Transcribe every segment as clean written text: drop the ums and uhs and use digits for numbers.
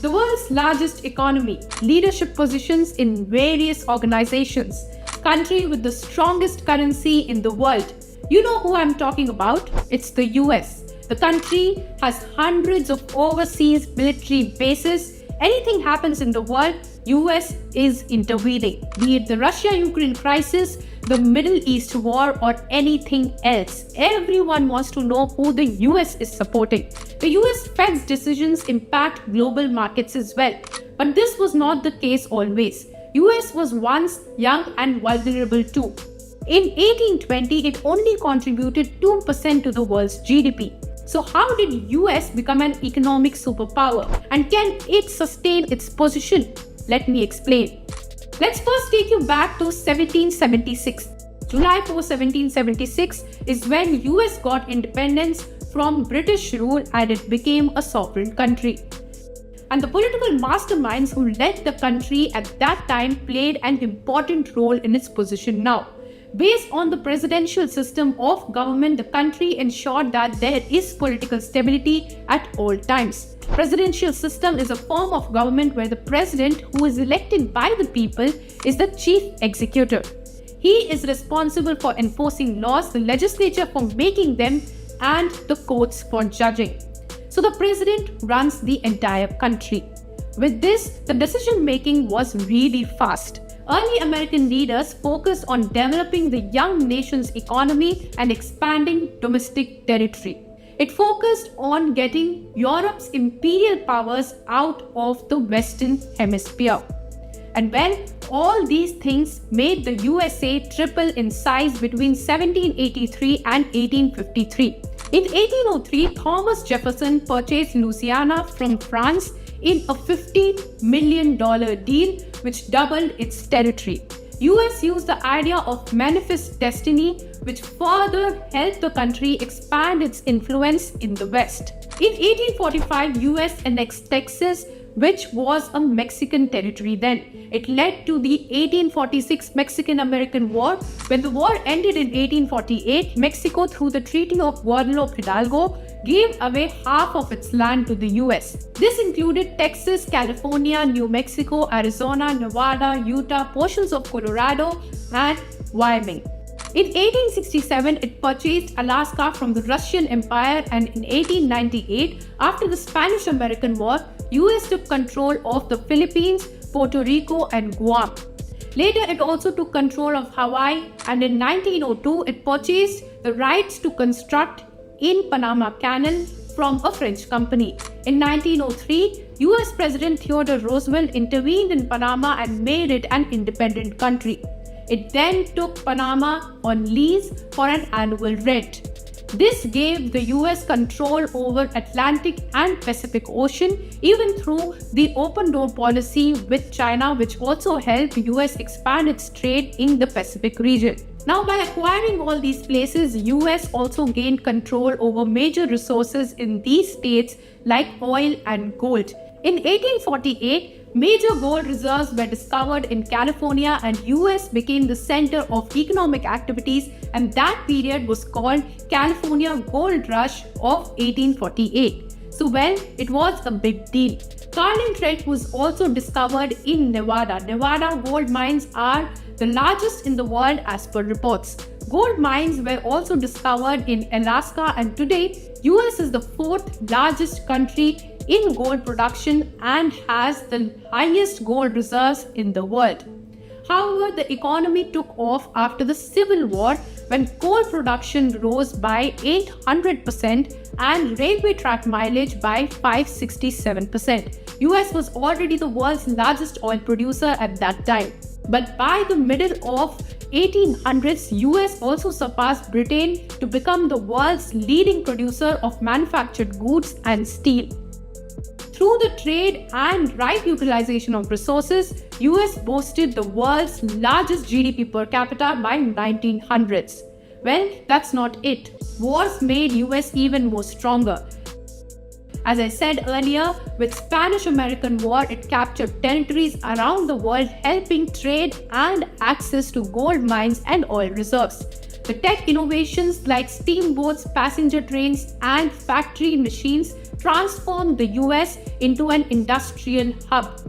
The world's largest economy, leadership positions in various organizations, country with the strongest currency in the world. You know who I'm talking about? It's the US. The country has hundreds of overseas military bases. Anything happens in the world, US is intervening. Be it the Russia-Ukraine crisis, the Middle East war, or anything else. Everyone wants to know who the US is supporting. The US Fed's decisions impact global markets as well. But this was not the case always. US was once young and vulnerable too. In 1820, it only contributed 2% to the world's GDP. So how did US become an economic superpower? And can it sustain its position? Let me explain. Let's first take you back to 1776. July 4, 1776 is when US got independence from British rule and it became a sovereign country. And the political masterminds who led the country at that time played an important role in its position now. Based on the presidential system of government, the country ensured that there is political stability at all times. Presidential system is a form of government where the president, who is elected by the people, is the chief executor. He is responsible for enforcing laws, the legislature for making them, and the courts for judging. So the president runs the entire country. With this, the decision making was really fast. Early American leaders focused on developing the young nation's economy and expanding domestic territory. It focused on getting Europe's imperial powers out of the Western Hemisphere. And when all these things made the USA triple in size between 1783 and 1853. In 1803, Thomas Jefferson purchased Louisiana from France in a $50 million deal which doubled its territory. US used the idea of manifest destiny, which further helped the country expand its influence in the West. In 1845, US annexed Texas, which was a Mexican territory then. It led to the 1846 Mexican-American War. When the war ended in 1848, Mexico, through the Treaty of Guadalupe Hidalgo, gave away half of its land to the US. This included Texas, California, New Mexico, Arizona, Nevada, Utah, portions of Colorado, and Wyoming. In 1867, it purchased Alaska from the Russian Empire, and in 1898, after the Spanish-American War, US took control of the Philippines, Puerto Rico, and Guam. Later, it also took control of Hawaii, and in 1902, it purchased the rights to construct in Panama Canal from a French company. In 1903, US President Theodore Roosevelt intervened in Panama and made it an independent country. It then took Panama on lease for an annual rent. This gave the US control over Atlantic and Pacific Ocean, even through the open door policy with China, which also helped US expand its trade in the Pacific region. Now, by acquiring all these places, US also gained control over major resources in these states like oil and gold. In 1848, major gold reserves were discovered in California and US became the center of economic activities, and that period was called California Gold Rush of 1848. So well, it was a big deal. Carlin Trent was also discovered in Nevada. Nevada gold mines are the largest in the world as per reports. Gold mines were also discovered in Alaska, and today US is the fourth largest country in gold production and has the highest gold reserves in the world. However, the economy took off after the Civil War when coal production rose by 800% and railway track mileage by 567%. US was already the world's largest oil producer at that time. But by the middle of 1800s, US also surpassed Britain to become the world's leading producer of manufactured goods and steel. Through the trade and right utilization of resources, US boasted the world's largest GDP per capita by 1900s. Well, that's not it. Wars made US even more stronger. As I said earlier, with Spanish-American War, it captured territories around the world, helping trade and access to gold mines and oil reserves. The tech innovations like steamboats, passenger trains, and factory machines transformed the US into an industrial hub.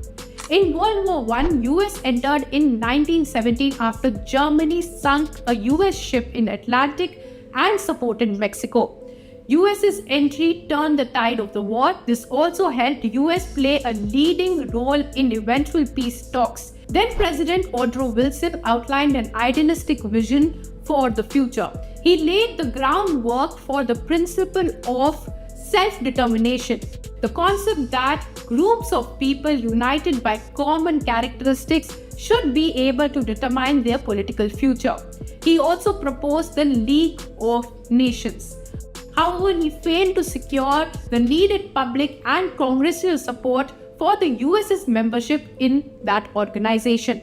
In World War I, US entered in 1917 after Germany sunk a US ship in Atlantic and supported Mexico. US's entry turned the tide of the war. This also helped US play a leading role in eventual peace talks. Then President Woodrow Wilson outlined an idealistic vision for the future. He laid the groundwork for the principle of self-determination, the concept that groups of people united by common characteristics should be able to determine their political future. He also proposed the League of Nations. However, he failed to secure the needed public and congressional support for the US's membership in that organization.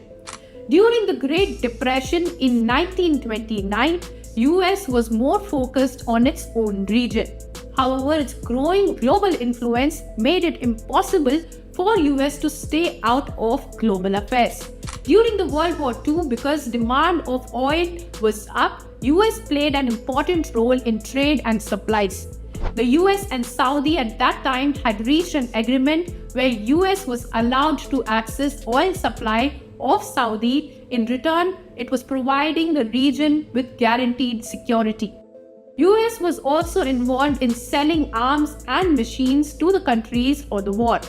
During the Great Depression in 1929, US was more focused on its own region. However, its growing global influence made it impossible for US to stay out of global affairs. During the World War II, because demand of oil was up, US played an important role in trade and supplies. The US and Saudi at that time had reached an agreement where US was allowed to access oil supply of Saudi. In return, it was providing the region with guaranteed security. US was also involved in selling arms and machines to the countries for the war.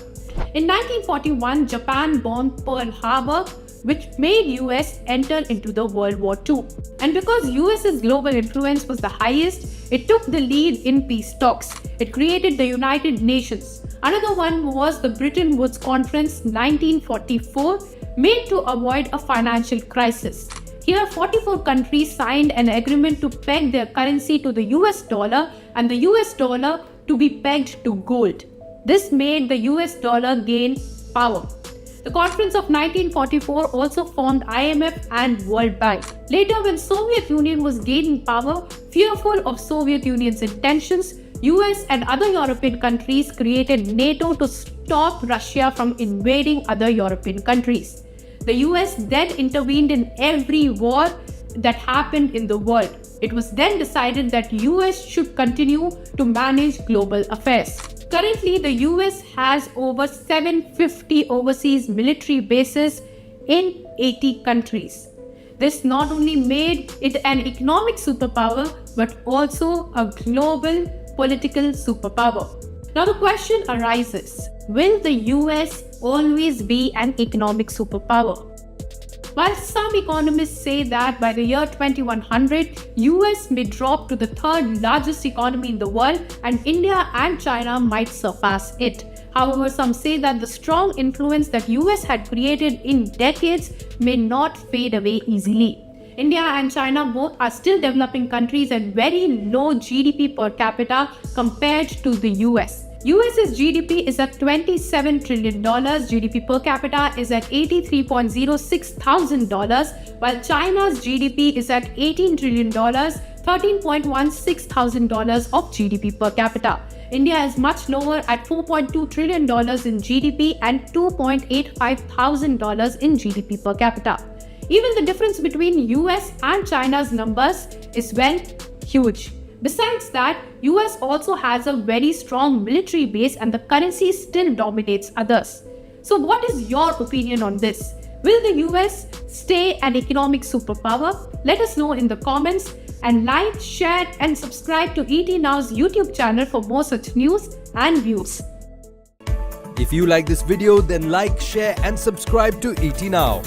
In 1941, Japan bombed Pearl Harbor, which made US enter into the World War II. And because US's global influence was the highest, it took the lead in peace talks. It created the United Nations. Another one was the Bretton Woods Conference 1944, made to avoid a financial crisis. Here, 44 countries signed an agreement to peg their currency to the US dollar and the US dollar to be pegged to gold. This made the US dollar gain power. The Conference of 1944 also formed IMF and World Bank. Later, when Soviet Union was gaining power, fearful of Soviet Union's intentions, US and other European countries created NATO to stop Russia from invading other European countries. The US then intervened in every war that happened in the world. It was then decided that US should continue to manage global affairs. Currently, the US has over 750 overseas military bases in 80 countries. This not only made it an economic superpower, but also a global political superpower. Now the question arises, will the US always be an economic superpower? While some economists say that by the year 2100, US may drop to the third largest economy in the world and India and China might surpass it. However, some say that the strong influence that US had created in decades may not fade away easily. India and China both are still developing countries and very low GDP per capita compared to the US. US's GDP is at $27 trillion, GDP per capita is at $83.06 thousand, while China's GDP is at $18 trillion, $13.16 thousand of GDP per capita. India is much lower at $4.2 trillion in GDP and $2.85 thousand in GDP per capita. Even the difference between US and China's numbers is huge. Besides that, US also has a very strong military base and the currency still dominates others. So what is your opinion on this? Will the US stay an economic superpower? Let us know in the comments and like, share and subscribe to ET Now's YouTube channel for more such news and views. If you like this video, then like, share and subscribe to ET Now.